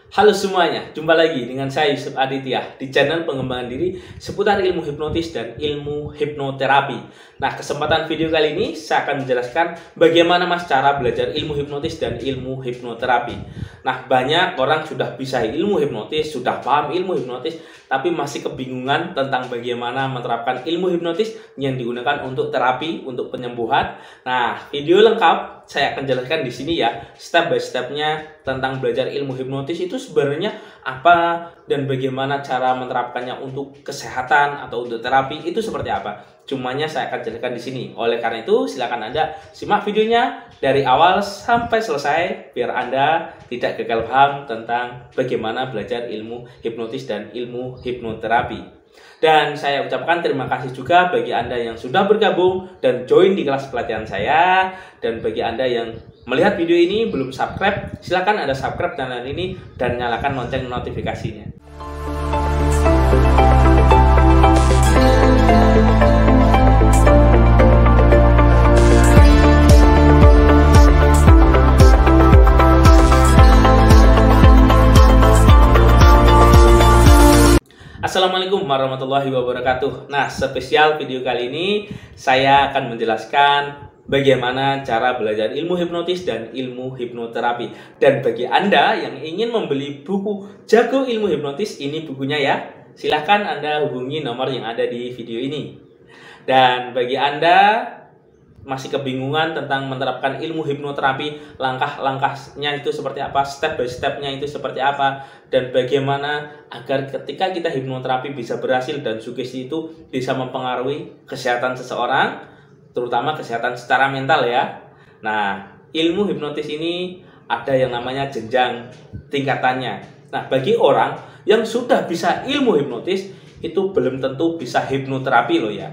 Halo semuanya, jumpa lagi dengan saya Yusuf Aditya di channel pengembangan diri seputar ilmu hipnotis dan ilmu hipnoterapi. Nah, kesempatan video kali ini saya akan menjelaskan bagaimana mas cara belajar ilmu hipnotis dan ilmu hipnoterapi. Nah, banyak orang sudah bisa ilmu hipnotis, sudah paham ilmu hipnotis, tapi masih kebingungan tentang bagaimana menerapkan ilmu hipnotis yang digunakan untuk terapi, untuk penyembuhan. Nah, video lengkap saya akan jelaskan di sini ya, step by stepnya tentang belajar ilmu hipnotis itu sebenarnya apa dan bagaimana cara menerapkannya untuk kesehatan atau untuk terapi itu seperti apa. Cumanya saya akan jelaskan di sini. Oleh karena itu, silakan Anda simak videonya dari awal sampai selesai biar Anda tidak gagal paham tentang bagaimana belajar ilmu hipnotis dan ilmu hipnoterapi. Dan saya ucapkan terima kasih juga bagi Anda yang sudah bergabung dan join di kelas pelatihan saya. Dan bagi Anda yang melihat video ini belum subscribe, silakan Anda subscribe channel ini dan nyalakan lonceng notifikasinya. Assalamualaikum warahmatullahi wabarakatuh. Nah, spesial video kali ini saya akan menjelaskan bagaimana cara belajar ilmu hipnotis dan ilmu hipnoterapi. Dan bagi Anda yang ingin membeli buku Jago Ilmu Hipnotis, ini bukunya ya. Silahkan Anda hubungi nomor yang ada di video ini. Dan bagi Anda masih kebingungan tentang menerapkan ilmu hipnoterapi, langkah-langkahnya itu seperti apa, step by stepnya itu seperti apa, dan bagaimana agar ketika kita hipnoterapi bisa berhasil dan sugesti itu bisa mempengaruhi kesehatan seseorang, terutama kesehatan secara mental ya. Nah, ilmu hipnotis ini ada yang namanya jenjang tingkatannya. Nah, bagi orang yang sudah bisa ilmu hipnotis itu belum tentu bisa hipnoterapi loh ya.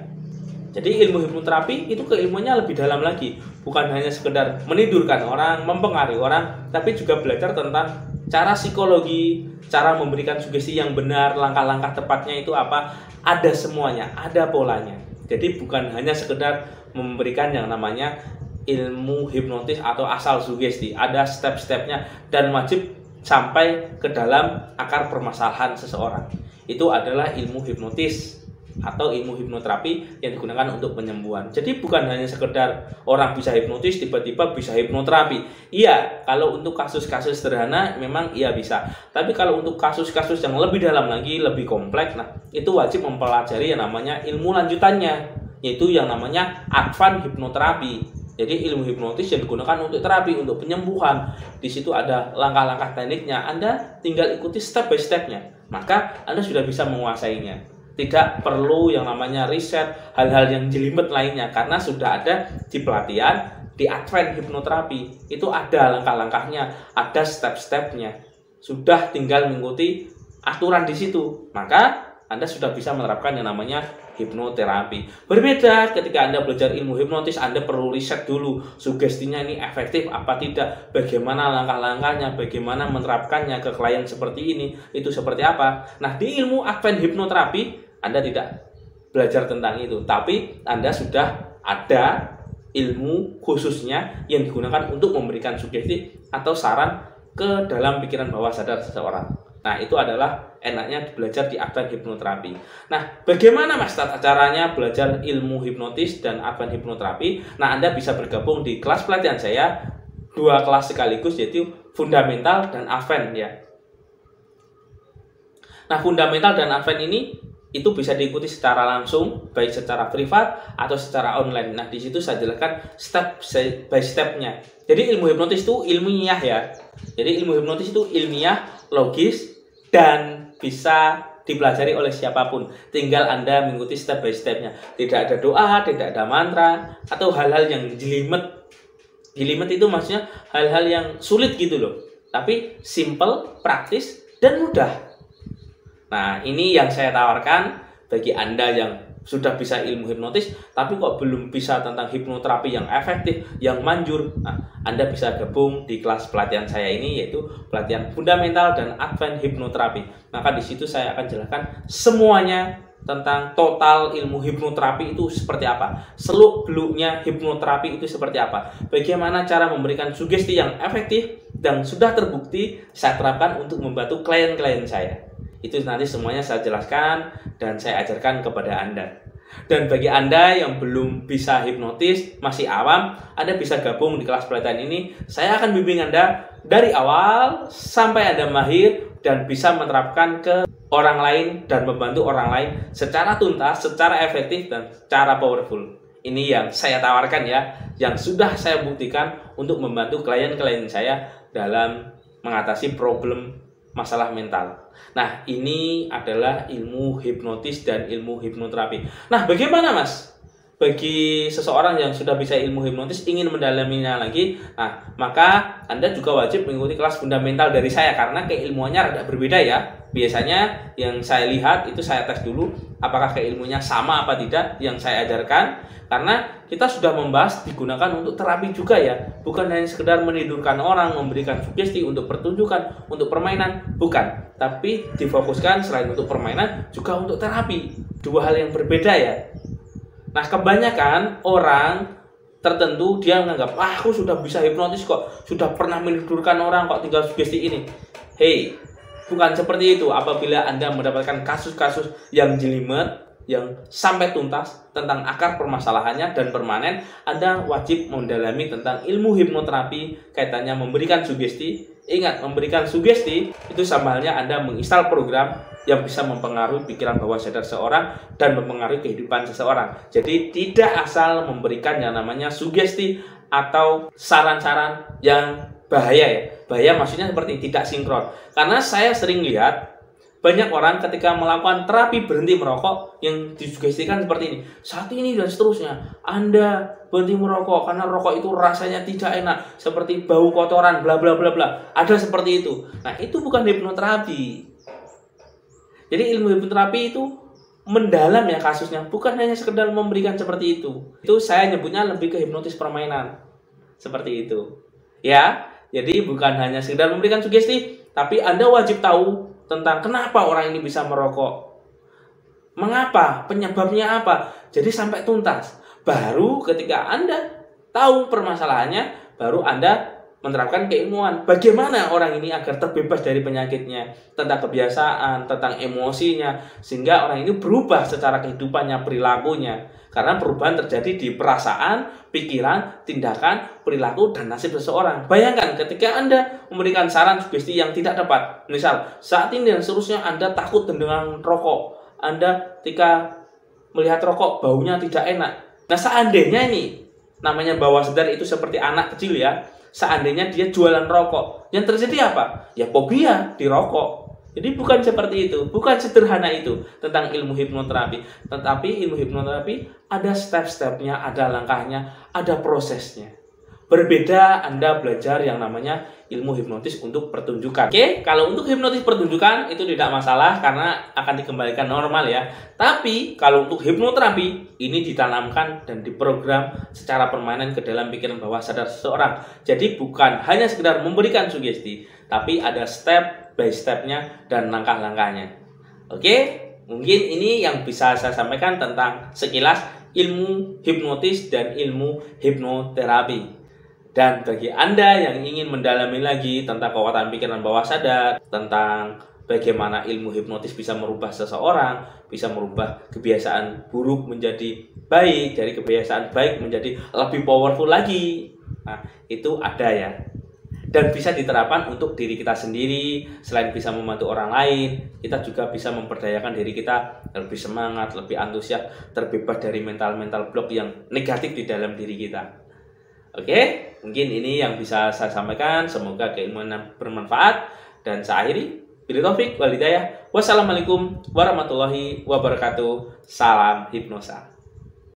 Jadi ilmu hipnoterapi itu keilmuannya lebih dalam lagi. Bukan hanya sekedar menidurkan orang, mempengaruhi orang, tapi juga belajar tentang cara psikologi, cara memberikan sugesti yang benar, langkah-langkah tepatnya itu apa. Ada semuanya, ada polanya. Jadi bukan hanya sekedar memberikan yang namanya ilmu hipnotis atau asal sugesti. Ada step-stepnya dan wajib sampai ke dalam akar permasalahan seseorang. Itu adalah ilmu hipnotis atau ilmu hipnoterapi yang digunakan untuk penyembuhan. Jadi bukan hanya sekedar orang bisa hipnotis tiba-tiba bisa hipnoterapi. Iya, kalau untuk kasus-kasus sederhana memang iya bisa. Tapi kalau untuk kasus-kasus yang lebih dalam lagi, lebih kompleks, nah itu wajib mempelajari yang namanya ilmu lanjutannya, yaitu yang namanya advance hipnoterapi. Jadi ilmu hipnotis yang digunakan untuk terapi, untuk penyembuhan. Di situ ada langkah-langkah tekniknya. Anda tinggal ikuti step by stepnya, maka Anda sudah bisa menguasainya. Tidak perlu yang namanya riset, hal-hal yang jelimet lainnya, karena sudah ada di pelatihan, di advance hipnoterapi. Itu ada langkah-langkahnya, ada step-stepnya. Sudah tinggal mengikuti aturan di situ, maka Anda sudah bisa menerapkan yang namanya hipnoterapi. Berbeda ketika Anda belajar ilmu hipnotis, Anda perlu riset dulu, sugestinya ini efektif apa tidak, bagaimana langkah-langkahnya, bagaimana menerapkannya ke klien seperti ini, itu seperti apa. Nah, di ilmu advance hipnoterapi Anda tidak belajar tentang itu, tapi Anda sudah ada ilmu khususnya yang digunakan untuk memberikan sugesti atau saran ke dalam pikiran bawah sadar seseorang. Nah, itu adalah enaknya belajar di advance hipnoterapi. Nah, bagaimana mas caranya belajar ilmu hipnotis dan advance hipnoterapi? Nah, Anda bisa bergabung di kelas pelatihan saya, 2 kelas sekaligus, yaitu fundamental dan advance ya. Nah, fundamental dan advance ini itu bisa diikuti secara langsung, baik secara privat atau secara online. Nah, di situ saya jelaskan step by stepnya. Jadi ilmu hipnotis itu ilmiah ya. Jadi ilmu hipnotis itu ilmiah, logis, dan bisa dipelajari oleh siapapun. Tinggal Anda mengikuti step by stepnya. Tidak ada doa, tidak ada mantra, atau hal-hal yang jelimet. Jelimet itu maksudnya hal-hal yang sulit gitu loh. Tapi simple, praktis, dan mudah. Nah, ini yang saya tawarkan bagi Anda yang sudah bisa ilmu hipnotis, tapi kok belum bisa tentang hipnoterapi yang efektif, yang manjur. Nah, Anda bisa gabung di kelas pelatihan saya ini, yaitu pelatihan fundamental dan advance hipnoterapi. Maka di situ saya akan jelaskan semuanya tentang total ilmu hipnoterapi itu seperti apa, seluk-beluknya hipnoterapi itu seperti apa, bagaimana cara memberikan sugesti yang efektif, dan sudah terbukti saya terapkan untuk membantu klien-klien saya. Itu nanti semuanya saya jelaskan dan saya ajarkan kepada Anda. Dan bagi Anda yang belum bisa hipnotis, masih awam, Anda bisa gabung di kelas pelatihan ini. Saya akan bimbing Anda dari awal sampai Anda mahir dan bisa menerapkan ke orang lain dan membantu orang lain secara tuntas, secara efektif, dan secara powerful. Ini yang saya tawarkan ya, yang sudah saya buktikan untuk membantu klien-klien saya dalam mengatasi problem masalah mental. Nah, ini adalah ilmu hipnotis dan ilmu hipnoterapi. Nah, bagaimana Mas? Bagi seseorang yang sudah bisa ilmu hipnotis ingin mendalaminya lagi, nah, maka Anda juga wajib mengikuti kelas fundamental dari saya karena keilmuannya rada berbeda ya. Biasanya yang saya lihat itu saya tes dulu apakah keilmuannya sama apa tidak yang saya ajarkan, karena kita sudah membahas digunakan untuk terapi juga ya, bukan hanya sekedar menidurkan orang, memberikan sugesti untuk pertunjukan, untuk permainan, bukan, tapi difokuskan selain untuk permainan juga untuk terapi. Dua hal yang berbeda ya. Nah, kebanyakan orang tertentu dia menganggap, aku sudah bisa hipnotis kok, sudah pernah menidurkan orang kok, tinggal sugesti ini. Hey, bukan seperti itu. Apabila Anda mendapatkan kasus-kasus yang jelimet, yang sampai tuntas tentang akar permasalahannya dan permanen, Anda wajib mendalami tentang ilmu hipnoterapi kaitannya memberikan sugesti. Ingat, memberikan sugesti itu sama halnya Anda menginstal program yang bisa mempengaruhi pikiran bawah sadar seseorang dan mempengaruhi kehidupan seseorang. Jadi tidak asal memberikan yang namanya sugesti atau saran-saran yang bahaya ya. Bahaya maksudnya seperti tidak sinkron. Karena saya sering lihat banyak orang ketika melakukan terapi berhenti merokok yang disugestikan seperti ini. Saat ini dan seterusnya, Anda berhenti merokok karena rokok itu rasanya tidak enak, seperti bau kotoran, bla bla bla bla. Ada seperti itu. Nah, itu bukan hipnoterapi. Jadi ilmu hipnoterapi itu mendalam ya kasusnya, bukan hanya sekedar memberikan seperti itu. Itu saya nyebutnya lebih ke hipnotis permainan. Seperti itu. Ya, jadi bukan hanya sekedar memberikan sugesti, tapi Anda wajib tahu tentang kenapa orang ini bisa merokok. Mengapa? Penyebabnya apa? Jadi sampai tuntas. Baru ketika Anda tahu permasalahannya, baru Anda menerapkan keilmuan. Bagaimana orang ini agar terbebas dari penyakitnya, tentang kebiasaan, tentang emosinya, sehingga orang ini berubah secara kehidupannya, perilakunya. Karena perubahan terjadi di perasaan, pikiran, tindakan, perilaku, dan nasib seseorang. Bayangkan ketika Anda memberikan saran sugesti yang tidak tepat. Misal, saat ini dan seterusnya Anda takut dengan rokok. Anda ketika melihat rokok, baunya tidak enak. Nah, seandainya ini, namanya bawah sadar itu seperti anak kecil ya. Seandainya dia jualan rokok, yang terjadi apa? Ya fobia di rokok. Jadi bukan seperti itu, bukan sederhana itu tentang ilmu hipnoterapi. Tetapi ilmu hipnoterapi ada step-stepnya, ada langkahnya, ada prosesnya. Berbeda Anda belajar yang namanya ilmu hipnotis untuk pertunjukan. Oke, kalau untuk hipnotis pertunjukan itu tidak masalah karena akan dikembalikan normal ya. Tapi kalau untuk hipnoterapi ini ditanamkan dan diprogram secara permanen ke dalam pikiran bawah sadar seseorang. Jadi bukan hanya sekedar memberikan sugesti, tapi ada step by stepnya dan langkah-langkahnya. Oke, mungkin ini yang bisa saya sampaikan tentang sekilas ilmu hipnotis dan ilmu hipnoterapi. Dan bagi Anda yang ingin mendalami lagi tentang kekuatan pikiran bawah sadar, tentang bagaimana ilmu hipnotis bisa merubah seseorang, bisa merubah kebiasaan buruk menjadi baik, dari kebiasaan baik menjadi lebih powerful lagi. Nah, itu ada ya. Dan bisa diterapkan untuk diri kita sendiri. Selain bisa membantu orang lain, kita juga bisa memperdayakan diri kita lebih semangat, lebih antusias, terbebas dari mental-mental block yang negatif di dalam diri kita. Oke, mungkin ini yang bisa saya sampaikan. Semoga keilmuan bermanfaat. Dan saya akhiri. Bila taufik wal hidayah. Wassalamualaikum warahmatullahi wabarakatuh. Salam hipnosa.